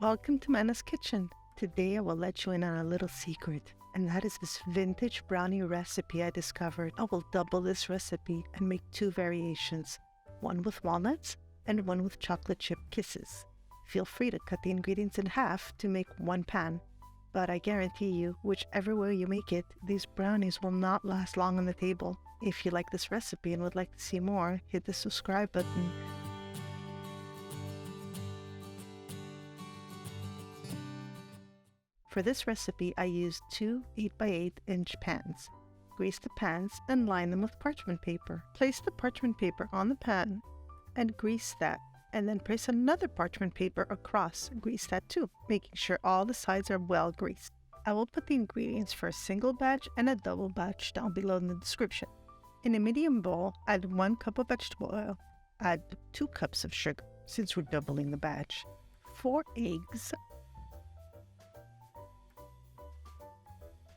Welcome to Mana's Kitchen. Today I will let you in on a little secret, and that is this vintage brownie recipe I discovered. I will double this recipe and make two variations, one with walnuts and one with chocolate chip kisses. Feel free to cut the ingredients in half to make one pan, but I guarantee you, whichever way you make it, these brownies will not last long on the table. If you like this recipe and would like to see more, hit the subscribe button. For this recipe, I used two 8x8-inch pans. Grease the pans and line them with parchment paper. Place the parchment paper on the pan and grease that, and then place another parchment paper across, grease that too, making sure all the sides are well greased. I will put the ingredients for a single batch and a double batch down below in the description. In a medium bowl, add 1 cup of vegetable oil. Add 2 cups of sugar, since we're doubling the batch. 4 eggs,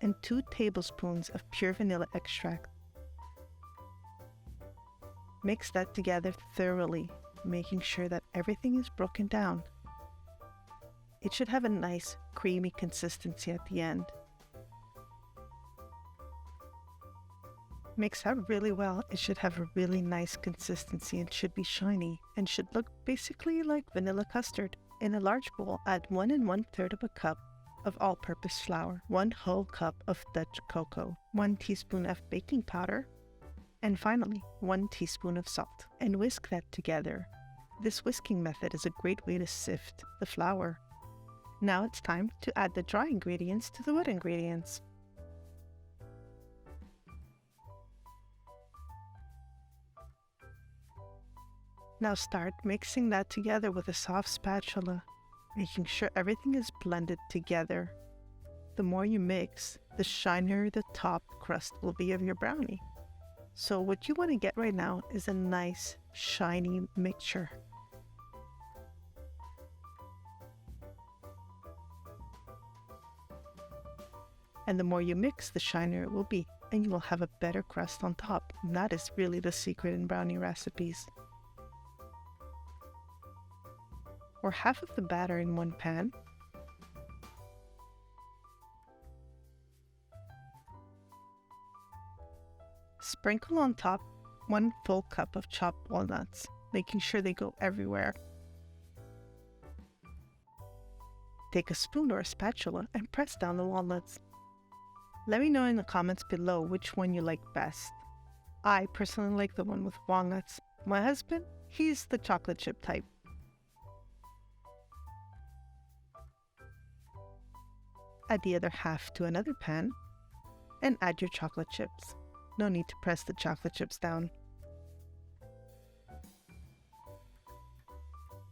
and 2 tablespoons of pure vanilla extract. Mix that together thoroughly, making sure that everything is broken down. It should have a nice, creamy consistency at the end. Mix that really well. It should have a really nice consistency and should be shiny and should look basically like vanilla custard. In a large bowl, add 1 1/3 of a cup of all-purpose flour, 1 whole cup of Dutch cocoa, 1 teaspoon of baking powder, and finally 1 teaspoon of salt, and whisk that together. This whisking method is a great way to sift the flour. Now it's time to add the dry ingredients to the wet ingredients. Now start mixing that together with a soft spatula, making sure everything is blended together. The more you mix, the shinier the top crust will be of your brownie. So what you want to get right now is a nice, shiny mixture. And the more you mix, the shinier it will be, and you will have a better crust on top. And that is really the secret in brownie recipes. Or half of the batter in one pan. Sprinkle on top 1 full cup of chopped walnuts, making sure they go everywhere. Take a spoon or a spatula and press down the walnuts. Let me know in the comments below which one you like best. I personally like the one with walnuts. My husband, he's the chocolate chip type. Add the other half to another pan and add your chocolate chips. No need to press the chocolate chips down.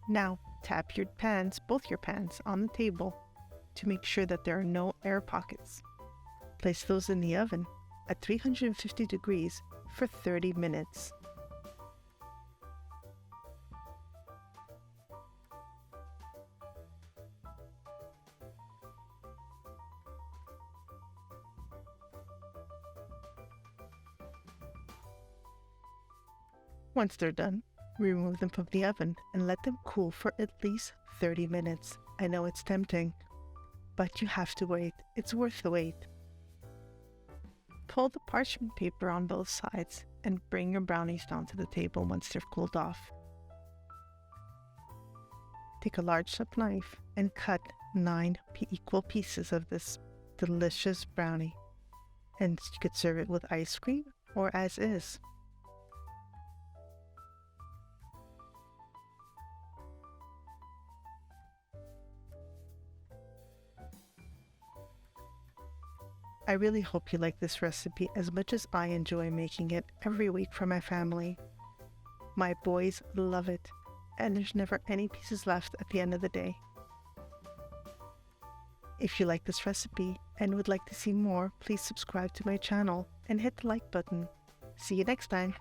Now tap your pans, both your pans, on the table to make sure that there are no air pockets. Place those in the oven at 350 degrees for 30 minutes. Once they're done, remove them from the oven and let them cool for at least 30 minutes. I know it's tempting, but you have to wait. It's worth the wait. Pull the parchment paper on both sides and bring your brownies down to the table once they're cooled off. Take a large sharp knife and cut 9 equal pieces of this delicious brownie. And you could serve it with ice cream or as is. I really hope you like this recipe as much as I enjoy making it every week for my family. My boys love it, and there's never any pieces left at the end of the day. If you like this recipe and would like to see more, please subscribe to my channel and hit the like button. See you next time.